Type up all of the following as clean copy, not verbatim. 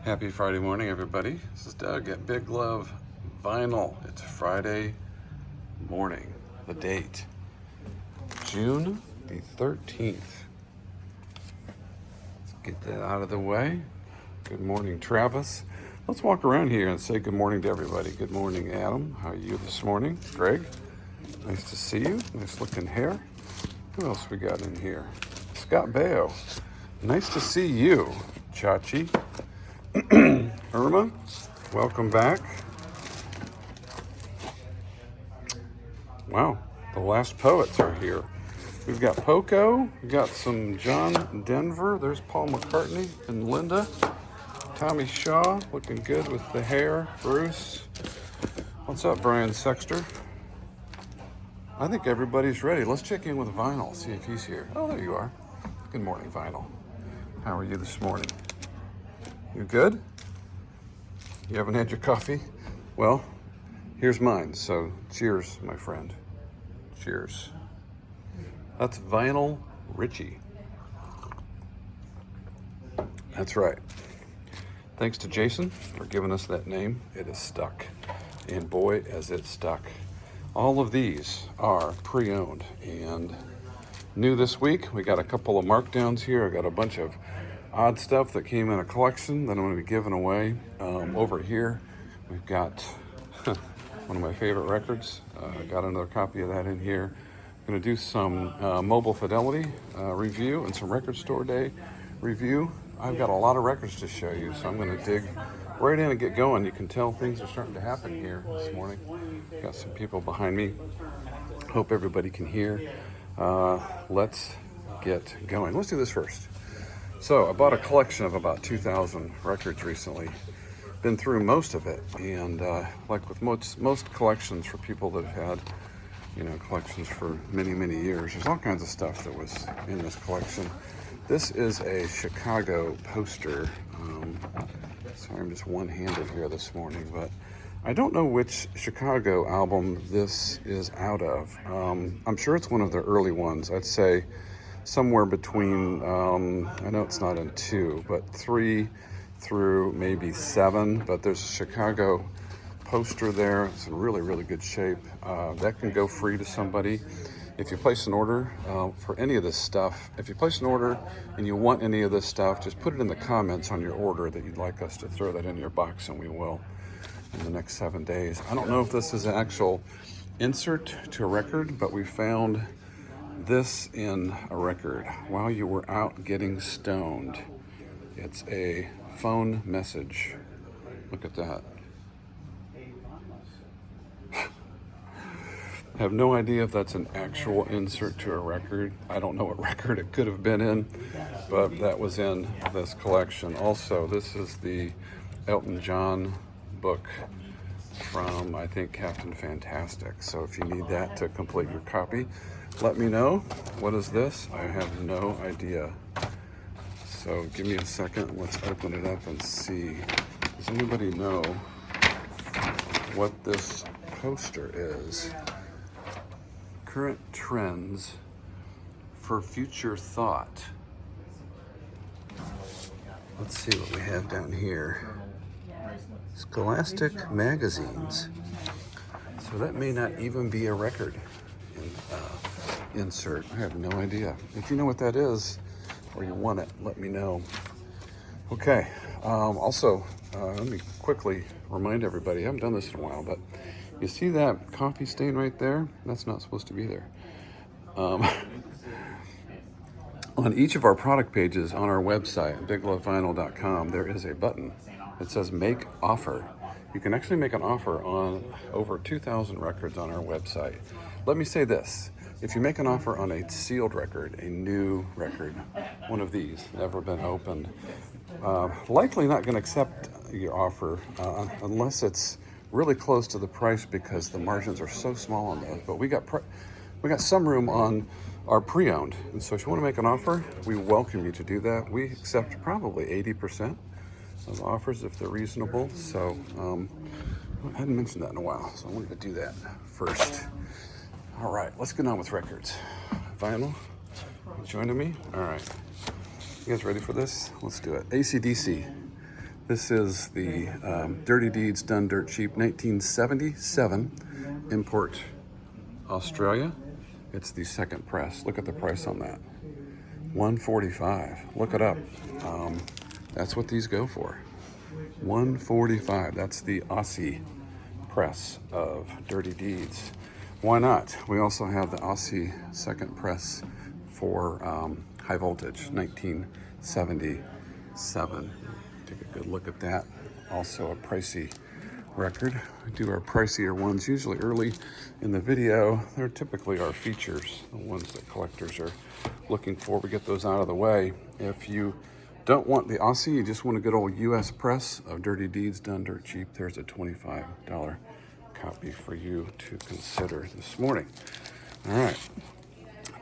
Happy Friday morning, everybody. This is Doug at Big Love Vinyl. It's Friday morning. The date, June the 13th. Let's get that out of the way. Good morning, Travis. Let's walk around here and say good morning to everybody. Good morning, Adam. How are you this morning? Greg, nice to see you. Nice looking hair. Who else we got in here? Scott Baio. Nice to see you, Chachi. Irma, welcome back. Wow, the last poets are here. We've got Poco, we've got some John Denver, there's Paul McCartney and Linda. Tommy Shaw, looking good with the hair. Bruce, what's up, Brian Sexter? I think everybody's ready. Let's check in with Vinyl, see if he's here. Oh, there you are. Good morning, Vinyl. How are you this morning? You good? You haven't had your coffee? Well, here's mine, so cheers, my friend. Cheers. That's Vionel Richie. That's right. Thanks to Jason for giving us that name. It is stuck. And boy, as it stuck. All of these are pre-owned and new this week. We got a couple of markdowns here. I got a bunch of odd stuff that came in a collection that I'm going to be giving away. Over here, we've got one of my favorite records. Got another copy of that in here. I'm going to do some Mobile Fidelity review and some Record Store Day review. I've got a lot of records to show you, so I'm going to dig right in and get going. You can tell things are starting to happen here this morning. Got some people behind me. Hope everybody can hear. Let's get going. Let's do this first. So I bought a collection of about 2,000 records recently. Been through most of it, and like with most collections for people that have had, collections for many, many years, there's all kinds of stuff that was in this collection. This is a Chicago poster. Sorry, I'm just one-handed here this morning, but I don't know which Chicago album this is out of. I'm sure it's one of the early ones. I'd say somewhere between, I know it's not in 2, but 3 through maybe 7. But there's a Chicago poster there. It's in really, really good shape. That can go free to somebody. If you place an order for any of this stuff, if you place an order and you want any of this stuff, just put it in the comments on your order that you'd like us to throw that in your box, and we will in the next 7 days. I don't know if this is an actual insert to a record, but we found this in a record while you were out getting stoned. It's a phone message. Look at that. I have no idea if that's an actual insert to a record. I don't know what record it could have been in, but that was in this collection. Also, this is the Elton John book from, I think, Captain Fantastic. So if you need that to complete your copy, let me know. What is this? I have no idea. So give me a second. Let's open it up and see. Does anybody know what this poster is? Current trends for future thought. Let's see what we have down here. Scholastic magazines. So that may not even be a record insert. I have no idea. If you know what that is or you want it, let me know. Okay. Also, let me quickly remind everybody, I haven't done this in a while, but you see that coffee stain right there? That's not supposed to be there. On each of our product pages on our website, biglovevinyl.com, there is a button that says Make Offer. You can actually make an offer on over 2,000 records on our website. Let me say this. If you make an offer on a sealed record, a new record, one of these, never been opened, likely not going to accept your offer unless it's really close to the price, because the margins are so small on those. But we got some room on our pre-owned, and so if you want to make an offer, we welcome you to do that. We accept probably 80% of offers if they're reasonable. So I hadn't mentioned that in a while, so I wanted to do that first. All right, let's get on with records. Vinyl, you joining me? All right, you guys ready for this? Let's do it. AC/DC. This is the Dirty Deeds Done Dirt Cheap 1977 import Australia. It's the second press. Look at the price on that. $145. Look it up. That's what these go for. $145. That's the Aussie press of Dirty Deeds. Why not? We also have the Aussie second press for High Voltage 1977. Take a good look at that. Also a pricey record. We do our pricier ones usually early in the video. They're typically our features, the ones that collectors are looking for. We get those out of the way. If you don't want the Aussie, you just want a good old US press of Dirty Deeds Done Dirt Cheap, there's a $25 copy for you to consider this morning. All right,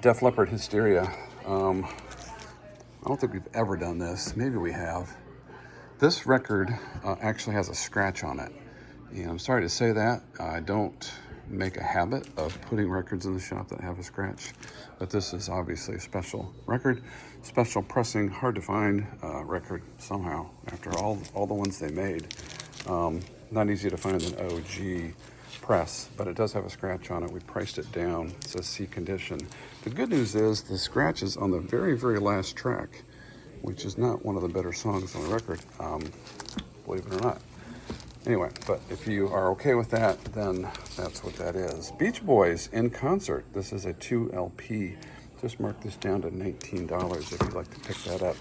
Def Leppard Hysteria. I don't think we've ever done this. Maybe we have. This record actually has a scratch on it. And I'm sorry to say that. I don't make a habit of putting records in the shop that have a scratch, but this is obviously a special record, special pressing, hard to find record somehow after all the ones they made. Not easy to find an OG press, but it does have a scratch on it. We priced it down. It says C condition. The good news is the scratch is on the very, very last track, which is not one of the better songs on the record, believe it or not. Anyway, but if you are okay with that, then that's what that is. Beach Boys in concert. This is a 2 LP. Just mark this down to $19 if you'd like to pick that up.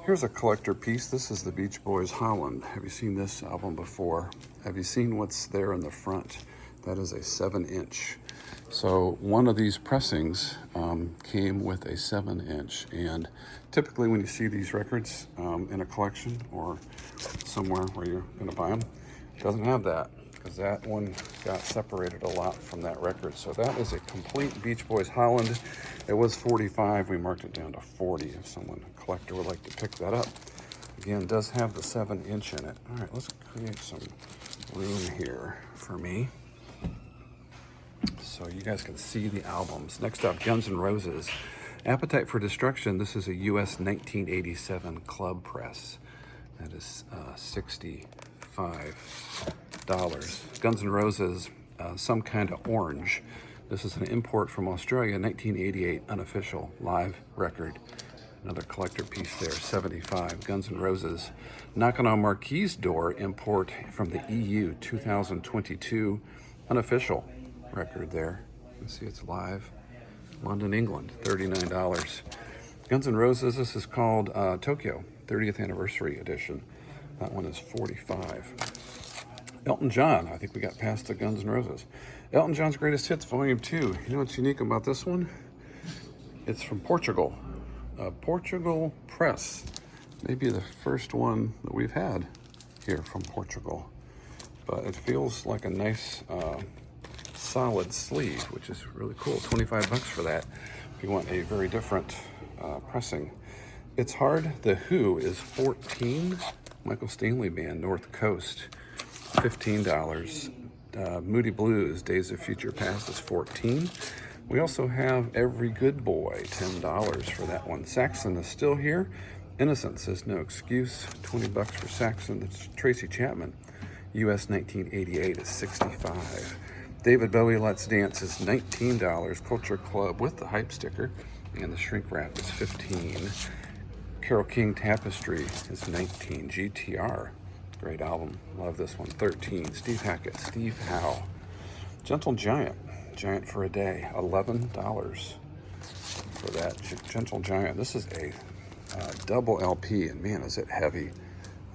Here's a collector piece. This is the Beach Boys Holland. Have you seen this album before? Have you seen what's there in the front? That is a 7-inch. So one of these pressings came with a 7-inch, and typically when you see these records in a collection or somewhere where you're going to buy them, it doesn't have that, because that one got separated a lot from that record. So that is a complete Beach Boys Holland. It was $45. We marked it down to $40 if someone, a collector, would like to pick that up. Again, it does have the 7-inch in it. All right, let's create some room here for me so you guys can see the albums. Next up, Guns N' Roses. Appetite for Destruction. This is a US 1987 club press. That is $65. Guns N' Roses, Some Kind of Orange. This is an import from Australia, 1988 unofficial live record. Another collector piece there, $75. Guns N' Roses, Knocking on Marquis's Door, import from the EU, 2022 unofficial record there. You can see it's live. London, England, $39. Guns N' Roses, this is called Tokyo, 30th Anniversary Edition. That one is $45. Elton John, I think we got past the Guns N' Roses. Elton John's Greatest Hits, Volume 2. You know what's unique about this one? It's from Portugal. Portugal press. Maybe the first one that we've had here from Portugal. But it feels like a nice solid sleeve, which is really cool. $25 for that if you want a very different pressing. It's Hard, The Who is $14. Michael Stanley Band, North Coast, $15. Moody Blues, Days of Future Past is $14. We also have Every Good Boy, $10 for that one. Saxon is still here. Innocence is No Excuse, $20 for Saxon. That's Tracy Chapman. US 1988 is $65. David Bowie, Let's Dance is $19. Culture Club with the hype sticker and the shrink wrap is $15. Carole King, Tapestry is $19. GTR, great album. Love this one. $13. Steve Hackett, Steve Howe. Gentle Giant, Giant for a Day, $11 for that. Gentle Giant. This is a double LP, and man, is it heavy.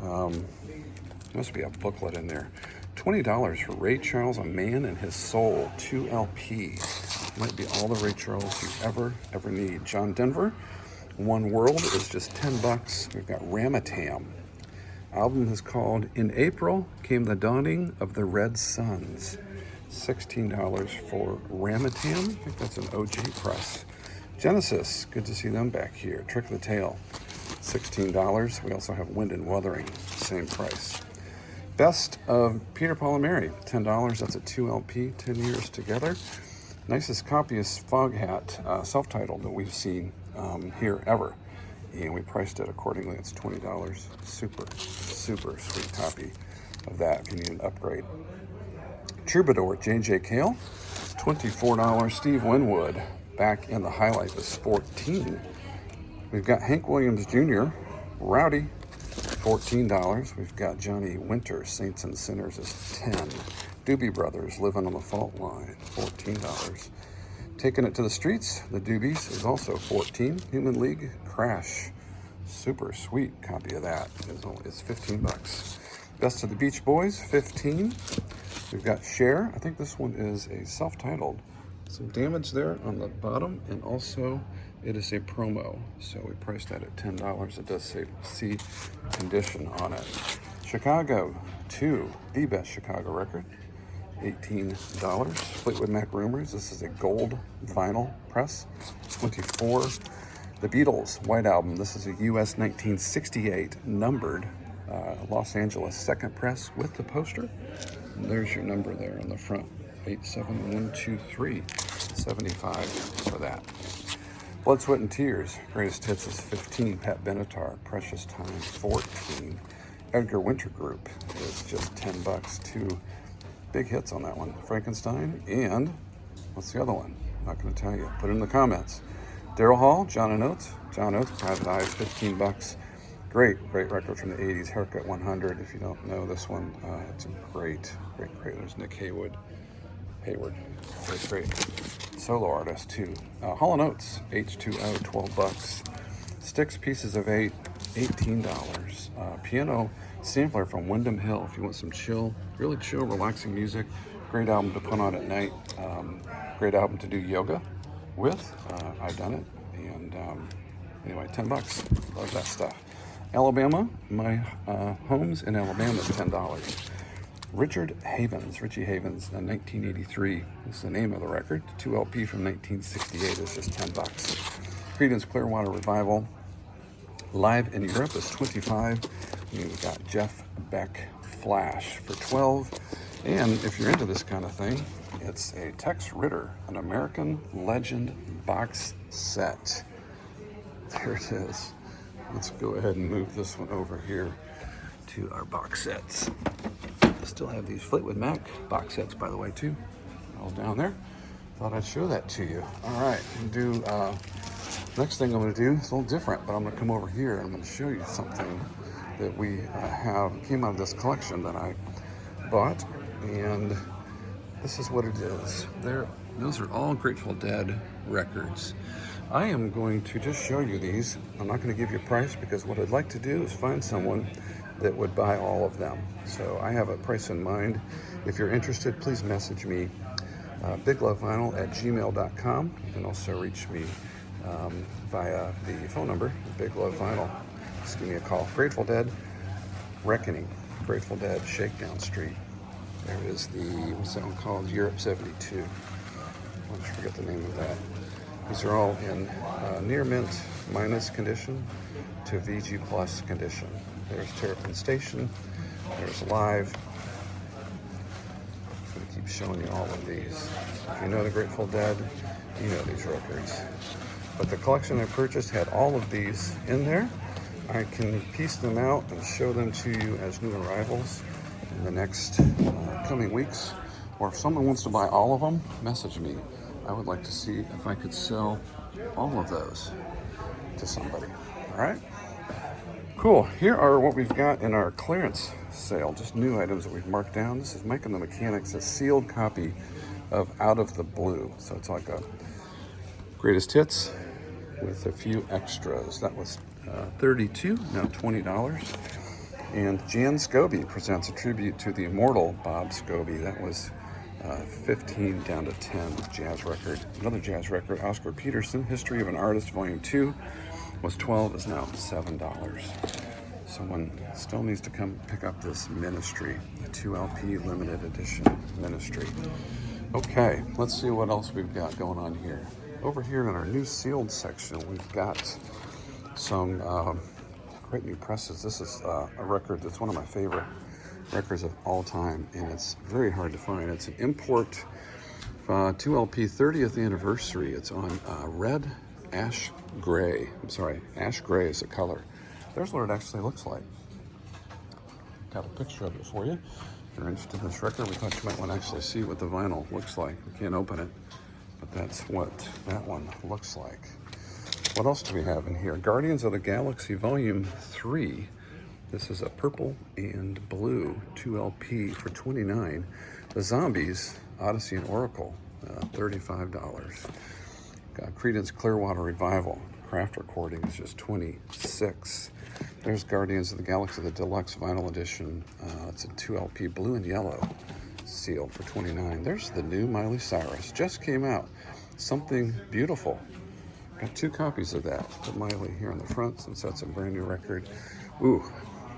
Must be a booklet in there. $20 for Ray Charles, A Man and His Soul, 2 LP. Might be all the Ray Charles you ever need. John Denver, One World is just $10. We've got Ramatam. Album is called In April Came the Dawning of the Red Suns. $16 for Ramatam. I think that's an OG press. Genesis, good to see them back here. Trick of the Tail, $16. We also have Wind and Wuthering, same price. Best of Peter, Paul, and Mary, $10. That's a 2 LP, 10 years together. Nicest copy is Foghat, self-titled, that we've seen here ever. and we priced it accordingly. It's $20. Super, super sweet copy of that if you need an upgrade. Troubadour, J.J. Cale, $24. Steve Winwood, back in the highlight, is $14. We've got Hank Williams Jr., Rowdy, $14. We've got Johnny Winter, Saints and Sinners, is $10. Doobie Brothers, Living on the Fault Line, $14. Taking It to the Streets, the Doobies, is also $14. Human League, Crash, super sweet copy of that. It's $15. Best of the Beach Boys, $15. We've got Cher. I think this one is a self-titled. Some damage there on the bottom, and also it is a promo. So we priced that at $10. It does say C condition on it. Chicago 2, the best Chicago record, $18. Fleetwood Mac Rumors. This is a gold vinyl press, $24. The Beatles White Album. This is a US 1968 numbered Los Angeles second press with the poster. And there's your number there on the front, 87123, 75 for that. Blood, Sweat, and Tears, Greatest Hits is 15. Pat Benatar, Precious Time, 14. Edgar Winter Group is just $10. Two big hits on that one. Frankenstein, and what's the other one? I'm not going to tell you. Put it in the comments. Daryl Hall, John and Oates. John Oates, Private Eyes, $15. Great record from the 80s, Haircut 100. If you don't know this one, it's a great. There's Nick Hayward. Great. Solo artist, too. Hall & Oates, H2O, $12. Sticks, Pieces of 8, $18. Piano sampler from Wyndham Hill, if you want some really chill, relaxing music. Great album to put on at night. Great album to do yoga with. I've done it. And anyway, $10. Love that stuff. Alabama, my homes in Alabama is $10. Richie Havens, 1983 is the name of the record. 2 LP from 1968 is just $10. Creedence Clearwater Revival, live in Europe, is $25. We've got Jeff Beck Flash for $12. And if you're into this kind of thing, it's a Tex Ritter, an American Legend box set. There it is. Let's go ahead and move this one over here to our box sets. I still have these Fleetwood Mac box sets, by the way, too. All down there. Thought I'd show that to you. All right, next thing I'm going to do is a little different, but I'm going to come over here and I'm going to show you something that we came out of this collection that I bought, and this is what it is. Those are all Grateful Dead records. I am going to just show you these. I'm not going to give you a price because what I'd like to do is find someone that would buy all of them. So I have a price in mind. If you're interested, please message me, biglovevinyl@gmail.com. You can also reach me via the phone number, Big Love Vinyl. Just give me a call. Grateful Dead, Reckoning, Grateful Dead, Shakedown Street. There is what's that one called? Europe 72. I forget the name of that. These are all in near mint minus condition to VG plus condition. There's Terrapin Station. There's Live. I'm going to keep showing you all of these. If you know the Grateful Dead, you know these records. But the collection I purchased had all of these in there. I can piece them out and show them to you as new arrivals in the next coming weeks. Or if someone wants to buy all of them, message me. I would like to see if I could sell all of those to somebody. All right? Cool. Here are what we've got in our clearance sale. Just new items that we've marked down. This is Mike and the Mechanics, a sealed copy of Out of the Blue. So it's like a greatest hits with a few extras. That was $32, now $20. And Jan Scobie presents a tribute to the immortal Bob Scobie. That was 15 down to 10 jazz record. Another jazz record, Oscar Peterson, History of an Artist, Volume 2, was $12, is now $7. Someone still needs to come pick up this Ministry, the 2 LP limited edition Ministry. Okay, let's see what else we've got going on here. Over here in our new sealed section, we've got some great new presses. This is a record that's one of my favorite records of all time, and it's very hard to find. It's an import 2 LP 30th anniversary. It's on red ash gray. I'm sorry, ash gray is the color. There's what it actually looks like. Got a picture of it for you. If you're interested in this record, we thought you might want to actually see what the vinyl looks like. We can't open it, but that's what that one looks like. What else do we have in here? Guardians of the Galaxy Volume 3. This is a purple and blue 2LP for $29. The Zombies, Odyssey and Oracle, $35. Got Creedence Clearwater Revival. Craft recording is just $26. There's Guardians of the Galaxy, the deluxe vinyl edition. It's a 2LP blue and yellow sealed for $29. There's the new Miley Cyrus. Just came out. Something Beautiful. Got 2 copies of that. Put Miley here on the front since that's a brand new record. Ooh,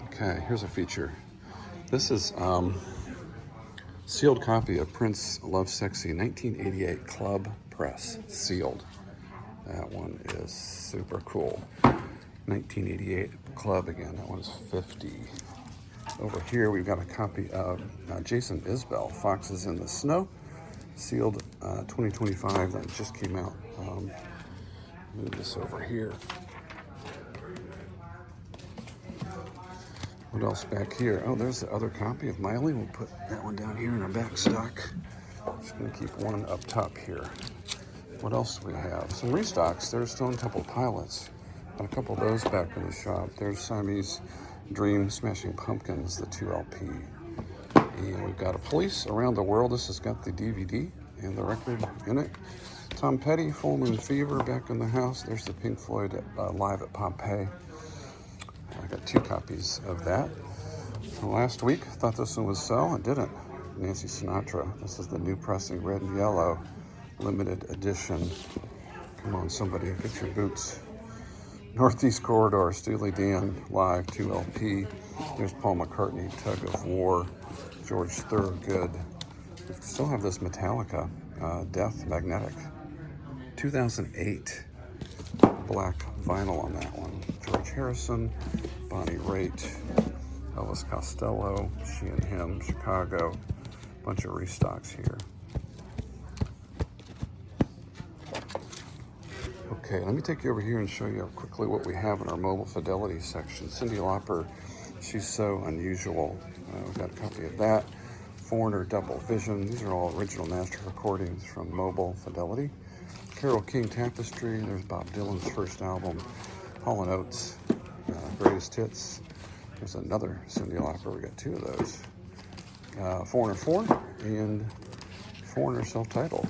okay, here's a feature. This is sealed copy of Prince Love Sexy 1988 Club Press, sealed. That one is super cool. 1988 Club again, that one's $50. Over here we've got a copy of Jason Isbell, Foxes in the Snow, sealed 2025, that just came out. Move this over here. What else back here? Oh, there's the other copy of Miley. We'll put that one down here in our back stock. Just gonna keep one up top here. What else do we have? Some restocks. There's Stone Temple Pilots. Got a couple of those back in the shop. There's Siamese Dream Smashing Pumpkins, the 2LP. And we've got a Police Around the World. This has got the DVD and the record in it. Tom Petty, Full Moon Fever, back in the house. There's the Pink Floyd Live at Pompeii. I got 2 copies of that. Last week, I thought this one would sell. It didn't. Nancy Sinatra. This is the new pressing, red and yellow, limited edition. Come on, somebody, get your boots. Northeast Corridor, Steely Dan Live 2LP. There's Paul McCartney, Tug of War, George Thorogood. We still have this Metallica, Death Magnetic. 2008 black vinyl on that one. George Harrison, Bonnie Raitt, Elvis Costello, She and Him, Chicago. Bunch of restocks here. Okay, let me take you over here and show you quickly what we have in our mobile fidelity section. Cyndi Lauper, She's So Unusual. We've got a copy of that. Foreigner, Double Vision. These are all original master recordings from mobile fidelity. Carole King Tapestry. There's Bob Dylan's first album. Hall & Oates, Greatest Hits. There's another Cyndi Lauper. We got 2 of those. Foreigner 4 and Foreigner self-titled.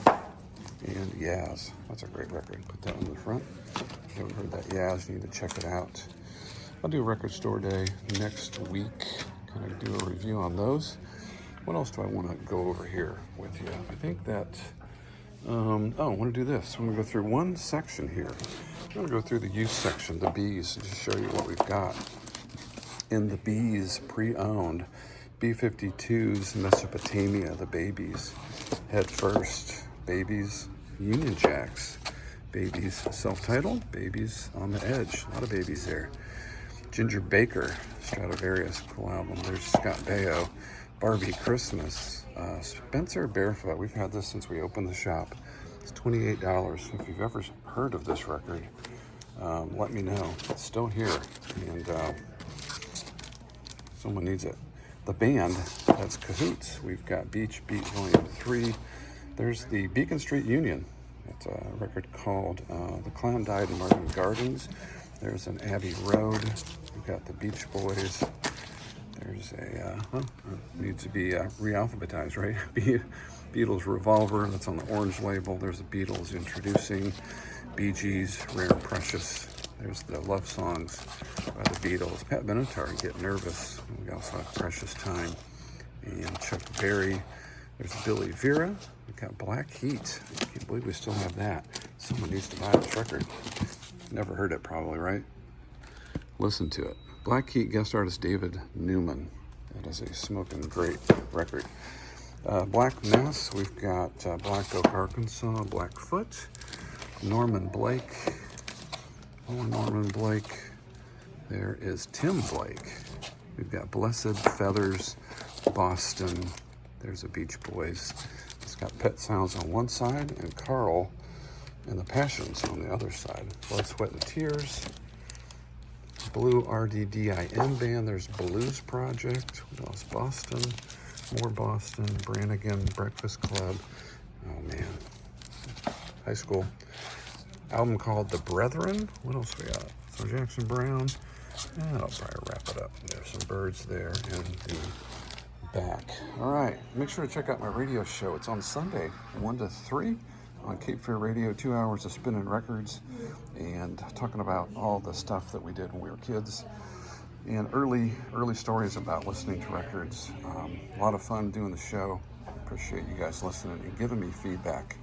And Yaz. That's a great record. Put that on the front. If you haven't heard that Yaz, you need to check it out. I'll do a record store day next week. Kind of do a review on those. What else do I want to go over here with you? I think that, I want to do this. I'm going to go through one section here. I'm going to go through the used section, the B's, and just show you what we've got. In the B's, pre-owned, B-52s, Mesopotamia, the babies, Head First, babies, Union Jacks, babies, self-titled, babies on the Edge, a lot of babies there. Ginger Baker, Stradivarius, cool album. There's Scott Baio, Barbie Christmas, Spencer Barefoot. We've had this since we opened the shop. It's $28. If you've ever heard of this record, let me know. It's still here, and someone needs it. The band, that's Cahoots. We've got Beach Beat Volume 3. There's the Beacon Street Union. It's a record called The Clown Died in Martin Gardens. There's an Abbey Road. We've got the Beach Boys. There's a, needs to be re-alphabetized, right? Beatles Revolver, that's on the orange label. There's the Beatles Introducing, Bee Gees, Rare and Precious. There's the love songs by the Beatles. Pat Benatar, Get Nervous. We also have Precious Time. And Chuck Berry. There's Billy Vera. We've got Black Heat. I can't believe we still have that. Someone needs to buy this record. Never heard it probably, right? Listen to it. Black Heat guest artist David Newman. That is a smoking great record. Black Mass, we've got Black Oak, Arkansas, Blackfoot, Norman Blake. Oh, Norman Blake. There is Tim Blake. We've got Blessed Feathers, Boston. There's a Beach Boys. It's got Pet Sounds on one side, and Carl And the Passions on the other side. Blood, Sweat, and Tears. Blue RDDIM band. There's Blues Project. What else? Boston. More Boston. Brannigan. Breakfast Club. Oh, man. High school. Album called The Brethren. What else we got? So Jackson Brown. And I'll probably wrap it up. There's some birds there in the back. All right. Make sure to check out my radio show. It's on Sunday, 1 to 3 on Cape Fear Radio. 2 hours of spinning records and talking about all the stuff that we did when we were kids and early stories about listening to records. A lot of fun doing the show. Appreciate you guys listening and giving me feedback.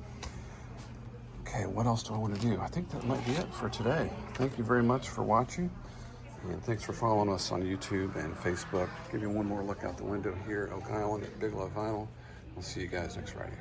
Okay, what else do I want to do? I think that might be it for today. Thank you very much for watching. And thanks for following us on YouTube and Facebook. Give you one more look out the window here at Oak Island at Big Love Vinyl. We'll see you guys next Friday.